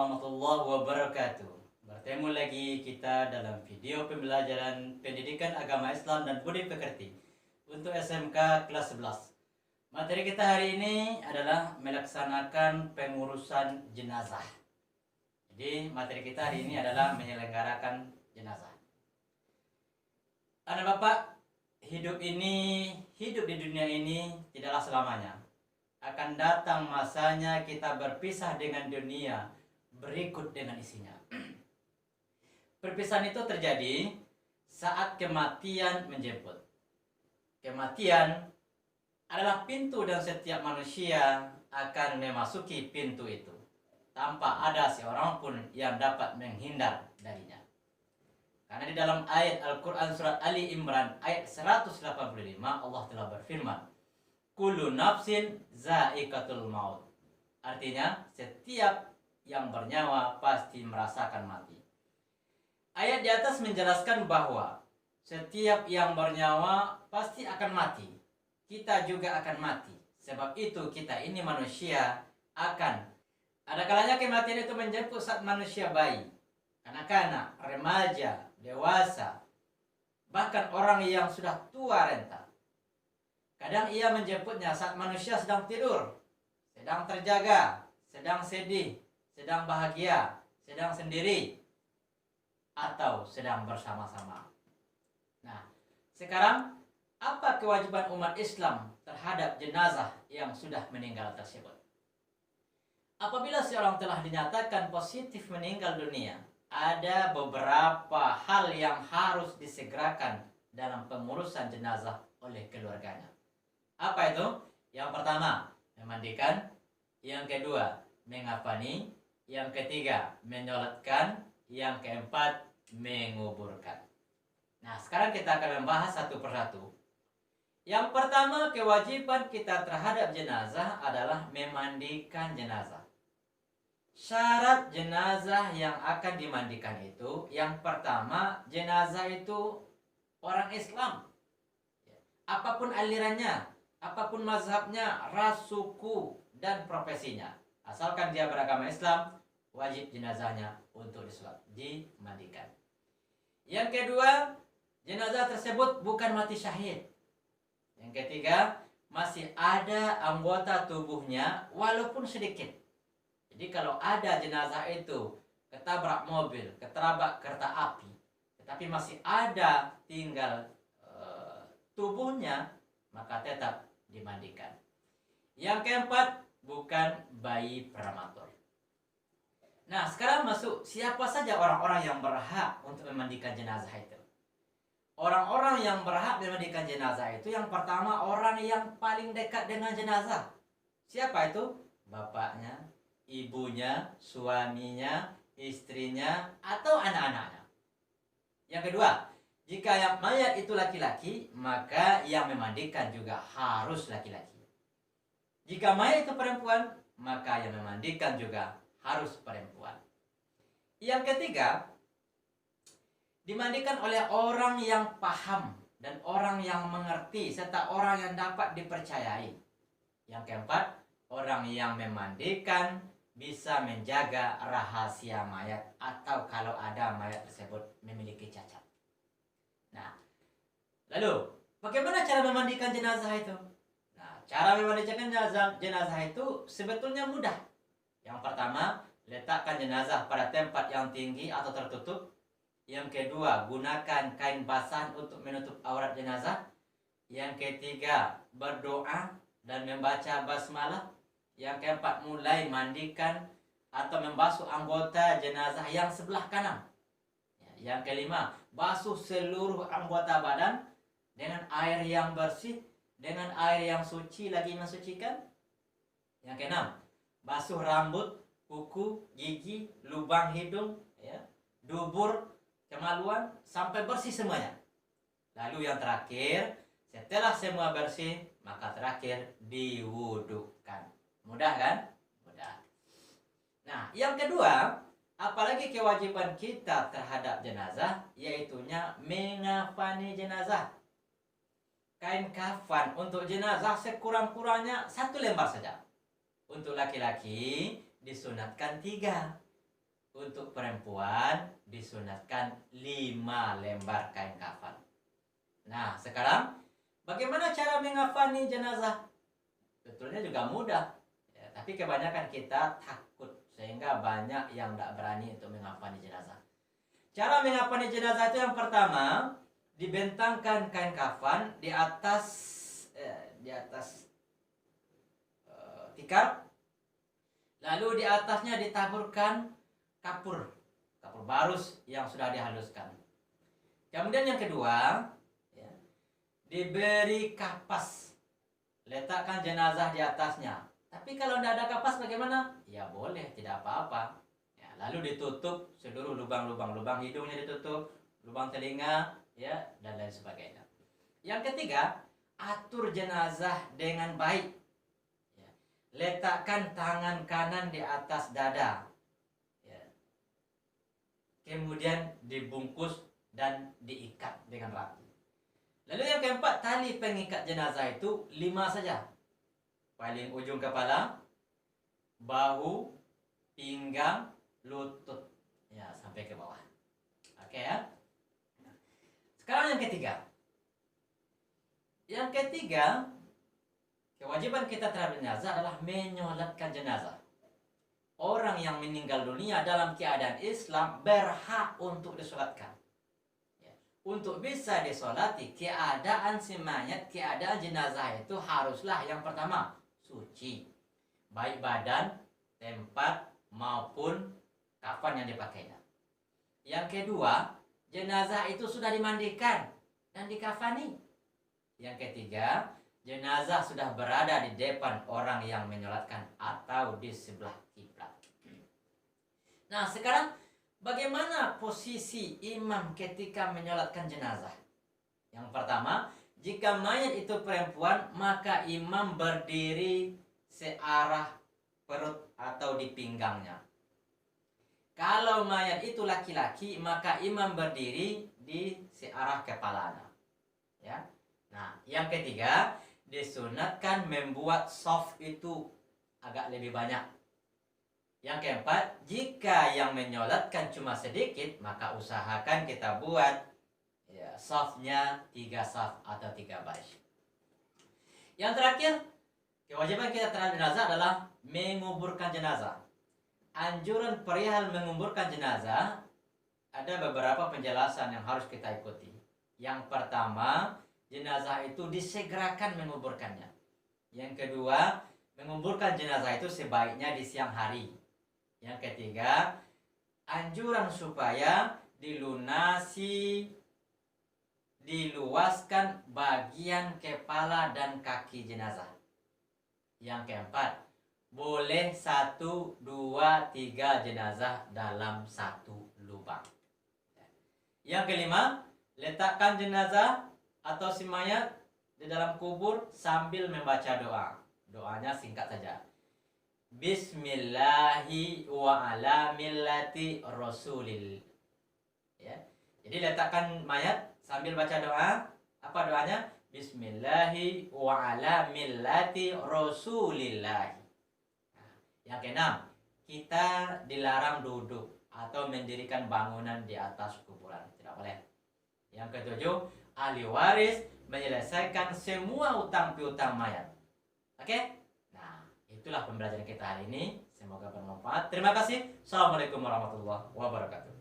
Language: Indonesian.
warahmatullahi wabarakatuh. Bertemu lagi kita dalam video pembelajaran Pendidikan Agama Islam dan Budi Pekerti untuk SMK kelas 11. Materi kita hari ini adalah melaksanakan pengurusan jenazah. Jadi materi kita hari ini adalah menyelenggarakan jenazah. Anak Bapak, hidup di dunia ini tidaklah selamanya. Akan datang masanya kita berpisah dengan dunia, berikut dengan isinya. Perpisahan itu terjadi saat kematian menjemput. Kematian adalah pintu dan setiap manusia akan memasuki pintu itu tanpa ada seorang pun yang dapat menghindar darinya. Karena di dalam ayat Al-Quran surat Ali Imran ayat 185 Allah telah berfirman, kullu nafsin za'iqatul maut. Artinya setiap yang bernyawa pasti merasakan mati. Ayat di atas menjelaskan bahwa setiap yang bernyawa pasti akan mati. Kita juga akan mati. Sebab itu kita ini manusia akan ada kalanya kematian itu menjemput saat manusia bayi, anak-anak, remaja, dewasa, bahkan orang yang sudah tua renta. Kadang ia menjemputnya saat manusia sedang tidur, sedang terjaga, sedang sedih, sedang bahagia, sedang sendiri, atau sedang bersama-sama. Nah, sekarang apa kewajiban umat Islam terhadap jenazah yang sudah meninggal tersebut? Apabila seorang telah dinyatakan positif meninggal dunia, ada beberapa hal yang harus disegerakan dalam pengurusan jenazah oleh keluarganya. Apa itu? Yang pertama, memandikan. Yang kedua, mengafani. Yang ketiga, menyolatkan. Yang keempat, menguburkan. Nah, sekarang kita akan membahas satu persatu. Yang pertama, kewajiban kita terhadap jenazah adalah memandikan jenazah. Syarat jenazah yang akan dimandikan itu, yang pertama, jenazah itu orang Islam. Apapun alirannya, apapun mazhabnya, ras, suku, dan profesinya, asalkan dia beragama Islam, wajib jenazahnya untuk dimandikan. Yang kedua, jenazah tersebut bukan mati syahid. Yang ketiga, masih ada anggota tubuhnya walaupun sedikit. Jadi kalau ada jenazah itu ketabrak mobil, ketabrak kereta api, tetapi masih ada tinggal tubuhnya, maka tetap dimandikan. Yang keempat, bukan bayi prematur. Nah, sekarang masuk siapa saja orang-orang yang berhak untuk memandikan jenazah itu. Orang-orang yang berhak memandikan jenazah itu, yang pertama, orang yang paling dekat dengan jenazah. Siapa itu? Bapaknya, ibunya, suaminya, istrinya, atau anak-anaknya. Yang kedua, jika yang mayat itu laki-laki, maka yang memandikan juga harus laki-laki. Jika mayat itu perempuan, maka yang memandikan juga harus perempuan. Yang ketiga, dimandikan oleh orang yang paham dan orang yang mengerti serta orang yang dapat dipercayai. Yang keempat, orang yang memandikan bisa menjaga rahasia mayat atau kalau ada mayat tersebut memiliki cacat. Nah, lalu bagaimana cara memandikan jenazah itu? Nah, cara memandikan jenazah itu sebetulnya mudah. Yang pertama, letakkan jenazah pada tempat yang tinggi atau tertutup. Yang kedua, gunakan kain basah untuk menutup aurat jenazah. Yang ketiga, berdoa dan membaca basmalah. Yang keempat, mulai mandikan atau membasuh anggota jenazah yang sebelah kanan. Yang kelima, basuh seluruh anggota badan dengan air yang bersih, dengan air yang suci lagi mensucikan. Yang keenam, basuh rambut, kuku, gigi, lubang hidung, dubur, kemaluan, sampai bersih semuanya. Lalu yang terakhir, setelah semua bersih, maka terakhir diwudukan. Mudah kan? Mudah. Nah, yang kedua, apalagi kewajiban kita terhadap jenazah, yaitunya mengafani jenazah. Kain kafan untuk jenazah sekurang-kurangnya 1 lembar saja. Untuk laki-laki disunatkan 3, untuk perempuan disunatkan 5 lembar kain kafan. Nah, sekarang bagaimana cara mengafani jenazah? Betulnya juga mudah, ya, tapi kebanyakan kita takut sehingga banyak yang tidak berani untuk mengafani jenazah. Cara mengafani jenazah itu yang pertama, dibentangkan kain kafan di atas tikar, lalu di atasnya ditaburkan kapur barus yang sudah dihaluskan. Kemudian yang kedua, ya, diberi kapas, letakkan jenazah di atasnya. Tapi kalau tidak ada kapas bagaimana? Ya boleh, tidak apa-apa. Ya, lalu ditutup seluruh lubang-lubang, lubang hidungnya ditutup, lubang telinga, ya, dan lain sebagainya. Yang ketiga, atur jenazah dengan baik. Ya, letakkan tangan kanan di atas dada. Kemudian dibungkus dan diikat dengan rapi. Lalu yang keempat, tali pengikat jenazah itu 5 saja. Paling ujung kepala, bahu, pinggang, lutut, ya, sampai ke bawah. Oke ya. Sekarang yang ketiga. Yang ketiga, kewajiban kita terhadap jenazah adalah menyolatkan jenazah. Orang yang meninggal dunia dalam keadaan Islam berhak untuk disolatkan. Ya. Untuk bisa disolati, keadaan si mayat, keadaan jenazah itu haruslah yang pertama suci, baik badan, tempat maupun kafan yang dipakainya. Yang kedua, jenazah itu sudah dimandikan dan dikafani. Yang ketiga, jenazah sudah berada di depan orang yang menyolatkan atau di sebelah kiblat. Nah, sekarang bagaimana posisi imam ketika menyolatkan jenazah? Yang pertama, jika mayat itu perempuan, maka imam berdiri searah perut atau di pinggangnya. Kalau mayat itu laki-laki, maka imam berdiri di searah kepalanya. Ya. Nah, yang ketiga, disunatkan membuat shaf itu agak lebih banyak. Yang keempat, jika yang menyolatkan cuma sedikit, maka usahakan kita buat, ya, shafnya 3 shaf atau 3 baris. Yang terakhir, kewajiban kita terhadap jenazah adalah menguburkan jenazah. Anjuran perihal menguburkan jenazah, ada beberapa penjelasan yang harus kita ikuti. Yang pertama, jenazah itu disegerakan menguburkannya. Yang kedua, menguburkan jenazah itu sebaiknya di siang hari. Yang ketiga, anjuran supaya diluaskan bagian kepala dan kaki jenazah. Yang keempat, boleh 1, 2, 3 jenazah dalam 1 lubang. Yang kelima, letakkan jenazah atau si mayat di dalam kubur sambil membaca doa. Doanya singkat saja. Bismillahi wa ala millati rasulil. Ya. Jadi letakkan mayat sambil baca doa. Apa doanya? Bismillahi wa ala millati rasulillah. Nah, yang keenam, kita dilarang duduk atau mendirikan bangunan di atas kuburan. Tidak boleh. Yang ketujuh, ahli waris menyelesaikan semua utang piutang mayat. Oke? Itulah pembelajaran kita hari ini. Semoga bermanfaat. Terima kasih. Assalamualaikum warahmatullahi wabarakatuh.